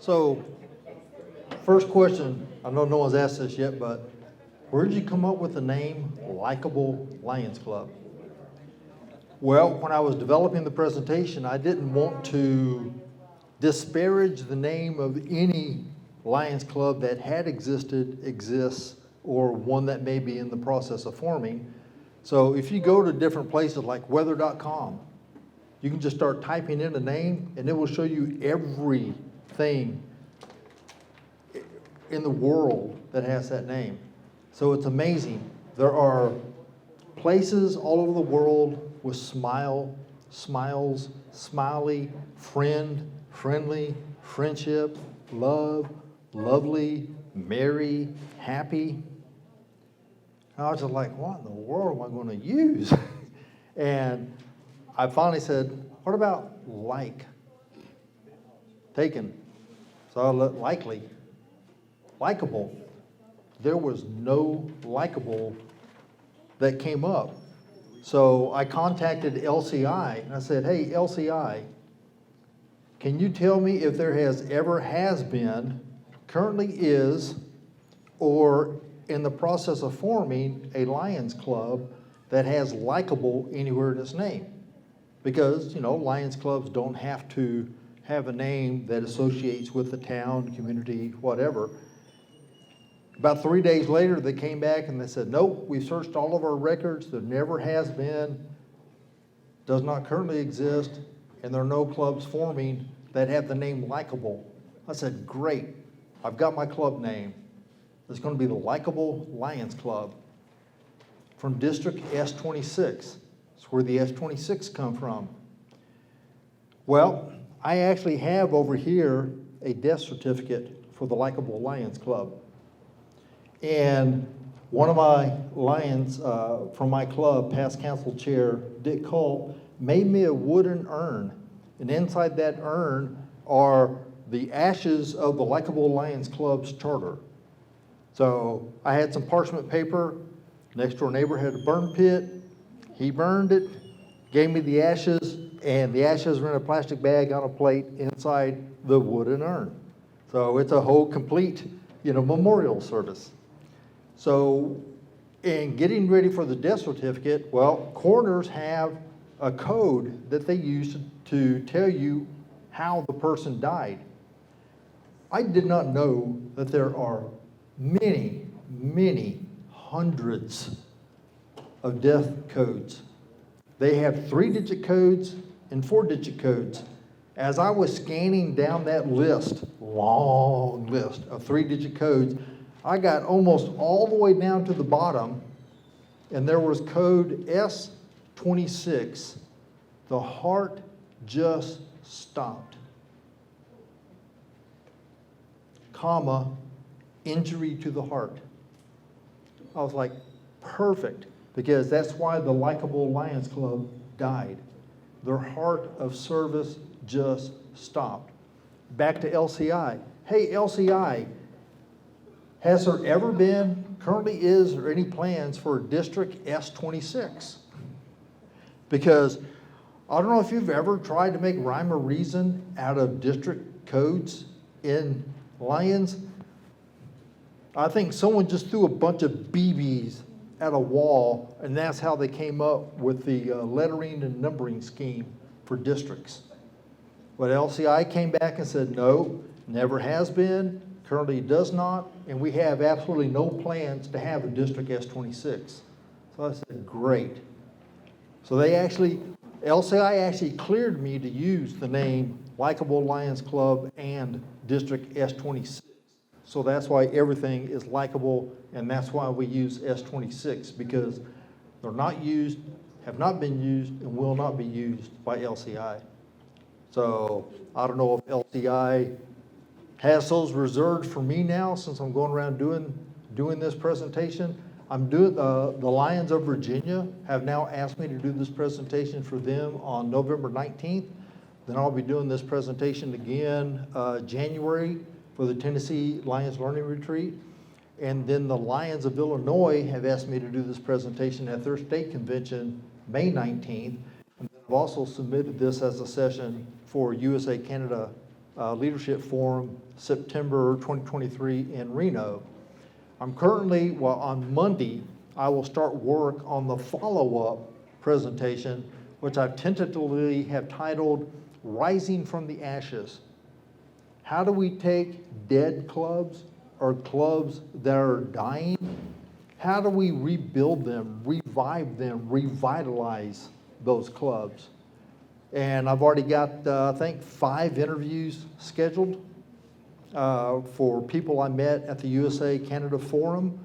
So, first question, I know no one's asked this yet, but where did you come up with the name Likeable Lions Club? Well, when I was developing the presentation, I didn't want to disparage the name of any Lions Club that had existed, exists, or one that may be in the process of forming. So if you go to different places like weather.com, you can just start typing in a name and it will show you everything in the world that has that name. So it's amazing. There are places all over the world with smiles, smiley, friend, friendly, friendship, love, lovely, merry, happy. And I was just like, what in the world am I going to use? And I finally said, what about like? Taken. So I looked likely. Likeable. There was no likable that came up. So I contacted LCI and I said, hey, LCI, can you tell me if there has been, currently is, or in the process of forming a Lions Club that has likable anywhere in its name? Because, Lions Clubs don't have to have a name that associates with the town, community, whatever. About 3 days later, they came back and they said, nope, we've searched all of our records. There never has been, does not currently exist, and there are no clubs forming that have the name Likeable. I said, great, I've got my club name. It's going to be the Likeable Lions Club from District S26. That's where the S26 come from. Well, I actually have over here a death certificate for the Likeable Lions Club. And one of my Lions from my club, past council chair Dick Culp, made me a wooden urn. And inside that urn are the ashes of the Likeable Lions Club's charter. So I had some parchment paper. Next door neighbor had a burn pit. He burned it, gave me the ashes, and the ashes were in a plastic bag on a plate inside the wooden urn. So it's a whole complete, memorial service. So in getting ready for the death certificate, well, coroners have a code that they use to tell you how the person died. I did not know that there are many, many hundreds of death codes. They have 3-digit codes and 4-digit codes. As I was scanning down that list, long list of 3-digit codes, I got almost all the way down to the bottom, and there was code S26. The heart just stopped. Comma, injury to the heart. I was like, perfect, because that's why the Likeable Lions Club died. Their heart of service just stopped. Back to LCI. Hey, LCI, has there ever been, currently is, or any plans for District S26? Because I don't know if you've ever tried to make rhyme or reason out of district codes in Lions. I think someone just threw a bunch of BBs at a wall, and that's how they came up with the lettering and numbering scheme for districts. But LCI came back and said, no, never has been, currently does not, and we have absolutely no plans to have a District S26. So I said, great. So LCI actually cleared me to use the name Likeable Lions Club and District S26. So that's why everything is likable, and that's why we use S26, because they're not used, have not been used, and will not be used by LCI. So I don't know if LCI has those reserved for me now, since I'm going around doing this presentation. I'm doing the Lions of Virginia have now asked me to do this presentation for them on November 19th. Then I'll be doing this presentation again January for the Tennessee Lions Learning Retreat. And then the Lions of Illinois have asked me to do this presentation at their state convention May 19th. And I've also submitted this as a session for USA Canada Leadership Forum, September 2023 in Reno. I'm currently, well, on Monday, I will start work on the follow-up presentation, which I've tentatively have titled Rising from the Ashes. How do we take dead clubs or clubs that are dying? How do we rebuild them, revive them, revitalize those clubs? And I've already got, I think, 5 interviews scheduled for people I met at the USA-Canada Forum.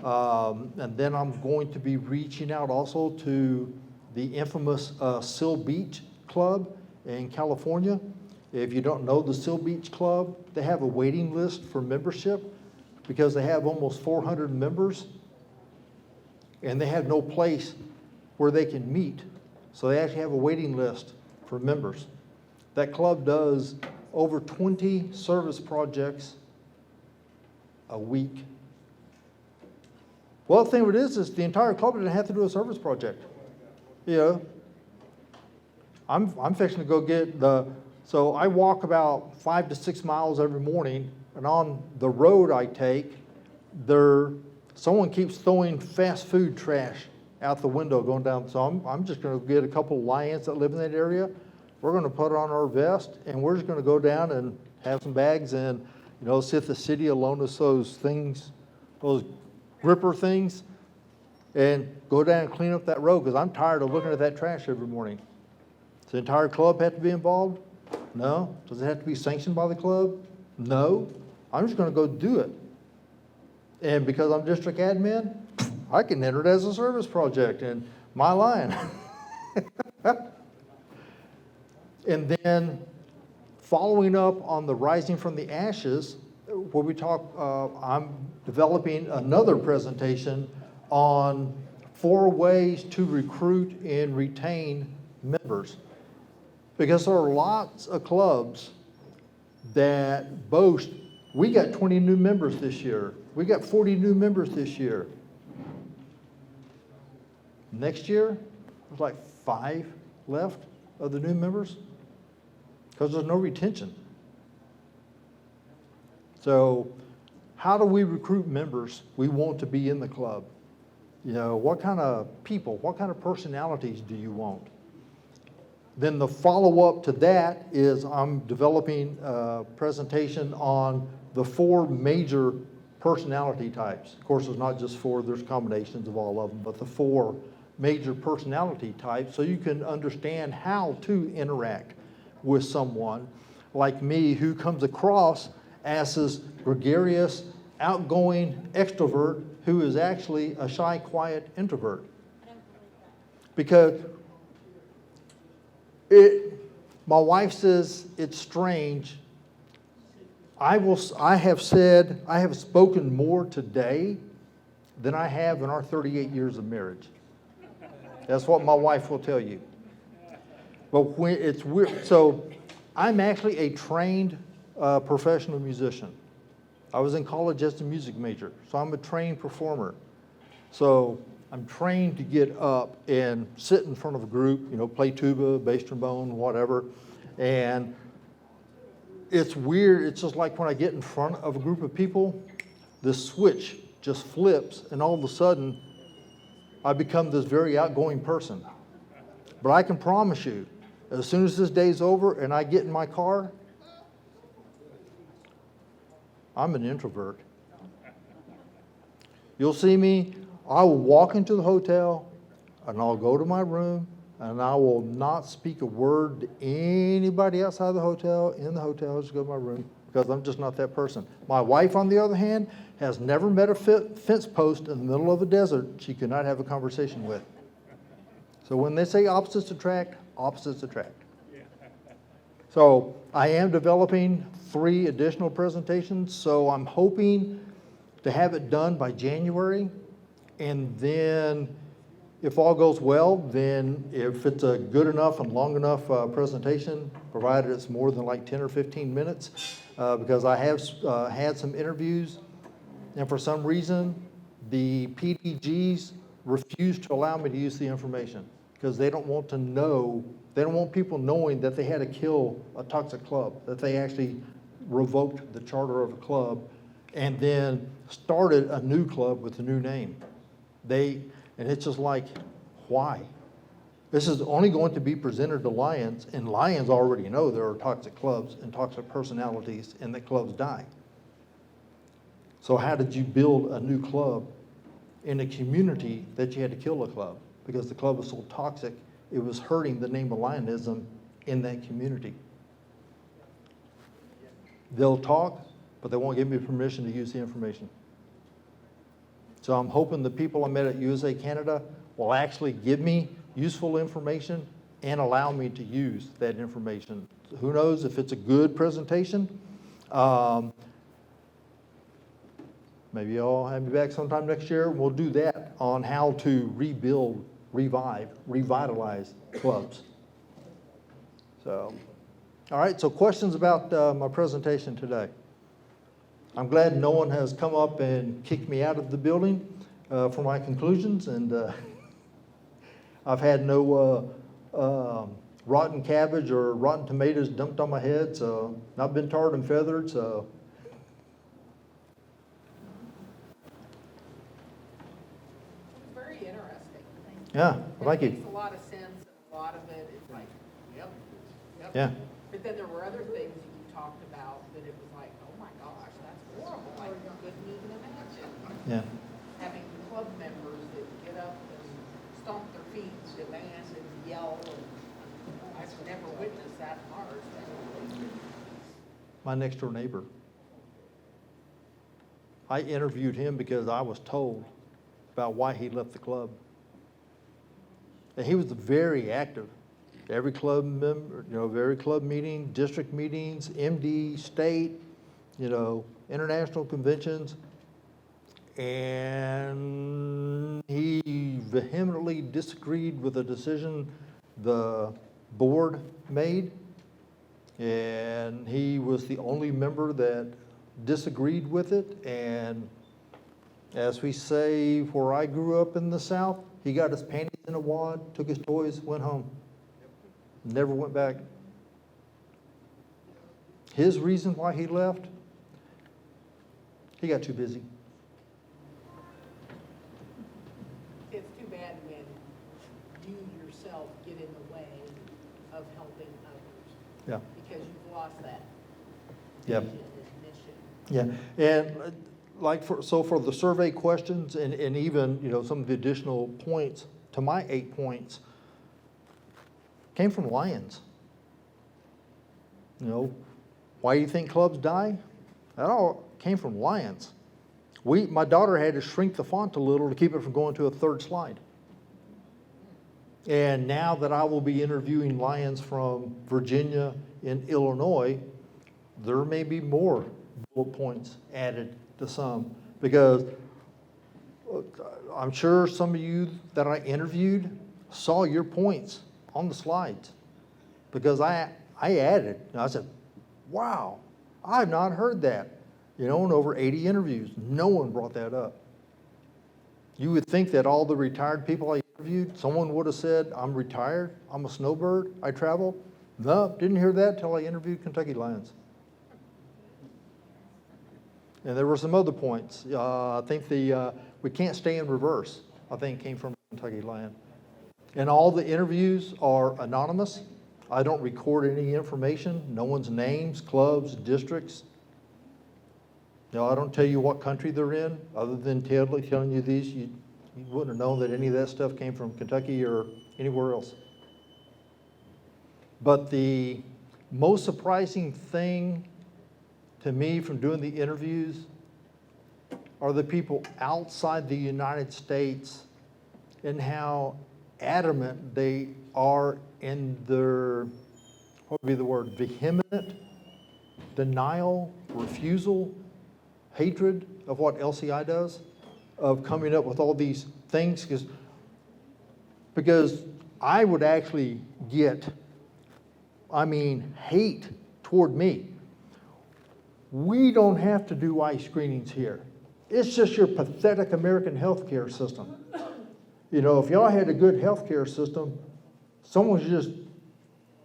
And then I'm going to be reaching out also to the infamous Seal Beach Club in California. If you don't know the Seal Beach Club, they have a waiting list for membership because they have almost 400 members and they have no place where they can meet. So they actually have a waiting list for members. That club does over 20 service projects a week. Well, the thing of it is the entire club doesn't have to do a service project. You know, I'm fixing to go get so I walk about 5 to 6 miles every morning, and on the road I take, someone keeps throwing fast food trash out the window going down. So I'm just going to get a couple of Lions that live in that area. We're going to put on our vest, and we're just going to go down and have some bags and, you know, see if the city will loan us those things, those gripper things, and go down and clean up that road because I'm tired of looking at that trash every morning. Does the entire club have to be involved? No. Does it have to be sanctioned by the club? No. I'm just going to go do it. And because I'm district admin, I can enter it as a service project in my line. And then following up on the Rising from the Ashes, where we talk, I'm developing another presentation on 4 ways to recruit and retain members. Because there are lots of clubs that boast, we got 20 new members this year. We got 40 new members this year. Next year, there's like 5 left of the new members because there's no retention. So how do we recruit members we want to be in the club? You know, what kind of people, what kind of personalities do you want? Then the follow-up to that is I'm developing a presentation on the 4 major personality types. Of course, it's not just 4, there's combinations of all of them, but the 4 major personality types so you can understand how to interact with someone like me who comes across as this gregarious, outgoing extrovert who is actually a shy, quiet introvert. Because my wife says it's strange. I have spoken more today than I have in our 38 years of marriage. That's what my wife will tell you. But when it's weird, so I'm actually a trained professional musician. I was in college as a music major, so I'm a trained performer. So I'm trained to get up and sit in front of a group, you know, play tuba, bass trombone, whatever. And it's weird. It's just like when I get in front of a group of people, the switch just flips, and all of a sudden, I become this very outgoing person. But I can promise you, as soon as this day's over and I get in my car, I'm an introvert. You'll see me, I will walk into the hotel and I'll go to my room and I will not speak a word to anybody outside the hotel, in the hotel, just go to my room because I'm just not that person. My wife, on the other hand, has never met a fence post in the middle of a desert she could not have a conversation with. So when they say opposites attract, opposites attract. So I am developing 3 additional presentations, so I'm hoping to have it done by January. And then if all goes well, then if it's a good enough and long enough presentation, provided it's more than like 10 or 15 minutes, because I have had some interviews, and for some reason, the PDGs refused to allow me to use the information because they don't want to know, they don't want people knowing that they had to kill a toxic club, that they actually revoked the charter of a club and then started a new club with a new name. And it's just like, why? This is only going to be presented to Lions, and Lions already know there are toxic clubs and toxic personalities and that clubs die. So how did you build a new club in a community that you had to kill a club? Because the club was so toxic, it was hurting the name of Lionism in that community. They'll talk, but they won't give me permission to use the information. So I'm hoping the people I met at USA Canada will actually give me useful information and allow me to use that information. Who knows if it's a good presentation? Maybe I'll have you back sometime next year. We'll do that on how to rebuild, revitalize clubs. So, all right, so questions about my presentation today. I'm glad no one has come up and kicked me out of the building for my conclusions, and I've had no rotten cabbage or rotten tomatoes dumped on my head, so not been tarred and feathered, so. It's very interesting. Yeah, well, thank It you. makes a lot of sense, and a lot of it is like, yep. Yeah. But then there were other things that you talked about that it was like, oh my gosh, that's horrible. I couldn't even imagine. Yeah. Having club members that get up and stomp their feet, demand and yell, and I've never witnessed that in ours. My next door neighbor. I interviewed him because I was told about why he left the club. And he was very active. Every club member, every club meeting, district meetings, MD, state, international conventions. And he vehemently disagreed with the decision the board made. And he was the only member that disagreed with it. And as we say, where I grew up in the South, he got his panties in a wad, took his toys, went home. Never went back. His reason why he left, he got too busy. It's too bad when you yourself get in the way of helping others. Yeah. Because you've lost that Yeah. vision and mission. Yeah, and for the survey questions and even, some of the additional points to my 8 points came from Lions. Why do you think clubs die? That all came from Lions. My daughter had to shrink the font a little to keep it from going to a third slide. And now that I will be interviewing Lions from Virginia and Illinois, there may be more bullet points added to some, because I'm sure some of you that I interviewed saw your points on the slides, because I added, and I said, wow, I've not heard that. In over 80 interviews, no one brought that up. You would think that all the retired people I interviewed, someone would have said, I'm retired, I'm a snowbird, I travel. No, didn't hear that till I interviewed Kentucky Lions. And there were some other points. I think we can't stay in reverse, I think came from Kentucky Lion. And all the interviews are anonymous. I don't record any information, no one's names, clubs, districts. I don't tell you what country they're in, other than telling you these. You wouldn't have known that any of that stuff came from Kentucky or anywhere else. But the most surprising thing to me from doing the interviews are the people outside the United States and how adamant they are in their, what would be the word, vehement denial, refusal, hatred of what LCI does, of coming up with all these things, because I would actually get, hate toward me. We don't have to do eye screenings here. It's just your pathetic American healthcare system. If y'all had a good healthcare system, Someone should just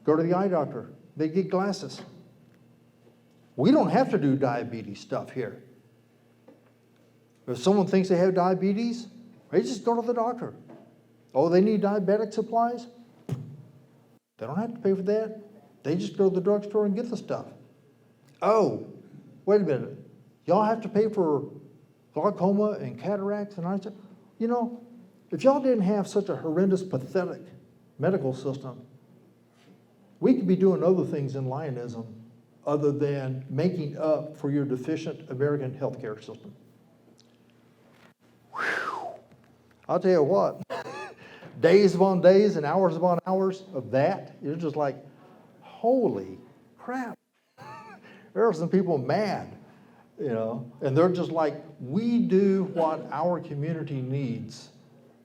go to the eye doctor. They get glasses. We don't have to do diabetes stuff here. If someone thinks they have diabetes, they just go to the doctor. Oh, they need diabetic supplies? They don't have to pay for that. They just go to the drugstore and get the stuff. Oh, wait a minute. Y'all have to pay for glaucoma and cataracts and eye stuff? You know, if y'all didn't have such a horrendous, pathetic medical system, we could be doing other things in Lionism other than making up for your deficient American healthcare system. Whew. I'll tell you what, days upon days and hours upon hours of that, you're just like, holy crap. There are some people mad, you know, and they're just like, we do what our community needs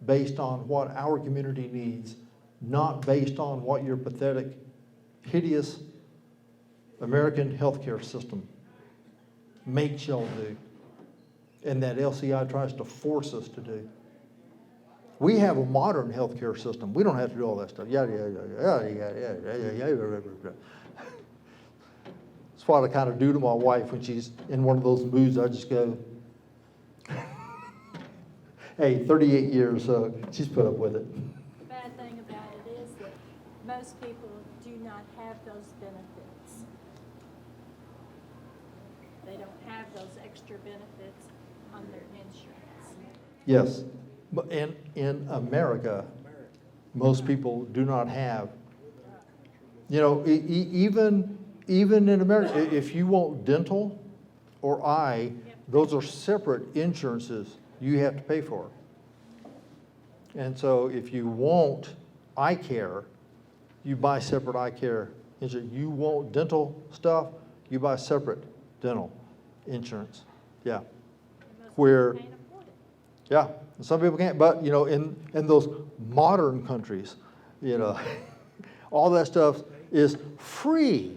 based on what our community needs, not based on what your pathetic, hideous American healthcare system makes y'all do, and that LCI tries to force us to do. We have a modern healthcare system. We don't have to do all that stuff. Yada, yada, yada, yada. That's what I kind of do to my wife when she's in one of those moods. I just go, hey, 38 years, so she's put up with it. The bad thing about it is that most people do not have those benefits. They don't have those extra benefits on their insurance. Yes, but in America, most people do not have, you know, even in America, if you want dental or eye, those are separate insurances you have to pay for. And so if you want eye care, you buy separate eye care insurance. You want dental stuff, you buy separate dental insurance. Yeah. And most Where, people can't afford it. yeah, and some people can't, but, you know, in those modern countries, you know, all that stuff is free.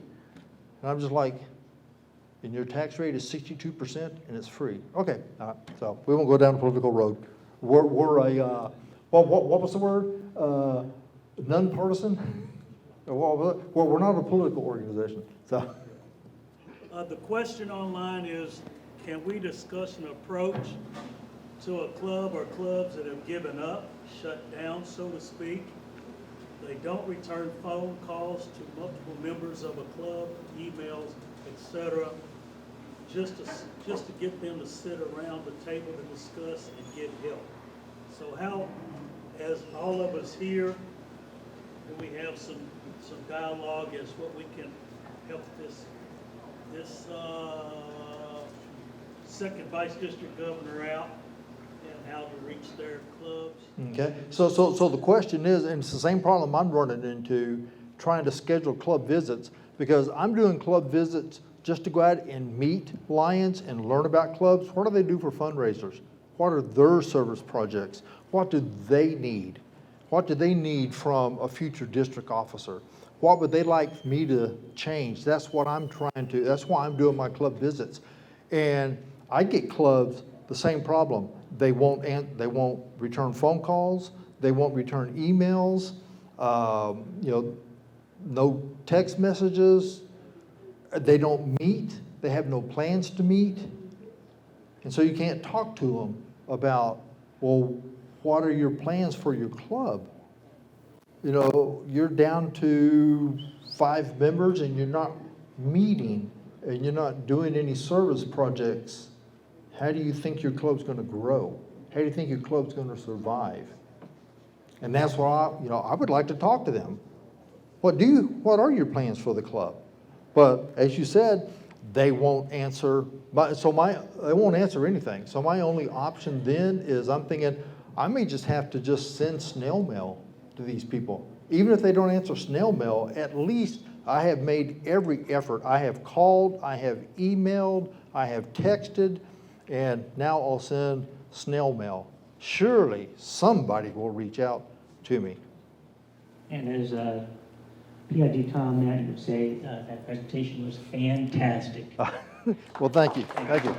And I'm just like, and your tax rate is 62% and it's free. Okay, so we won't go down the political road. We're a, what was the word? Nonpartisan? Well, we're not a political organization, so. The question online is, can we discuss an approach to a club or clubs that have given up, shut down, so to speak? They don't return phone calls to multiple members of a club, emails, etc., just to get them to sit around the table to discuss and get help. So how, as all of us here, do we have some dialogue as what we can help this second vice district governor out, and how to reach their clubs? Okay, so the question is, and it's the same problem I'm running into, trying to schedule club visits, because I'm doing club visits just to go out and meet Lions and learn about clubs. What do they do for fundraisers? What are their service projects? What do they need? What do they need from a future district officer? What would they like me to change? That's what I'm trying to, that's why I'm doing my club visits. And I get clubs, the same problem. They won't return phone calls. They won't return emails. You know, no text messages. They don't meet. They have no plans to meet. And so you can't talk to them about, well, what are your plans for your club? You know, you're down to 5 members and you're not meeting and you're not doing any service projects. How do you think your club's going to grow? How do you think your club's going to survive? And that's what I would like to talk to them. What are your plans for the club? But as you said, they won't answer. They won't answer anything. So my only option then is I'm thinking I may just have to just send snail mail to these people. Even if they don't answer snail mail, at least I have made every effort. I have called, I have emailed, I have texted, and now I'll send snail mail. Surely somebody will reach out to me. And as PID Tom Matt would say, that presentation was fantastic. Well, thank you. Thank you.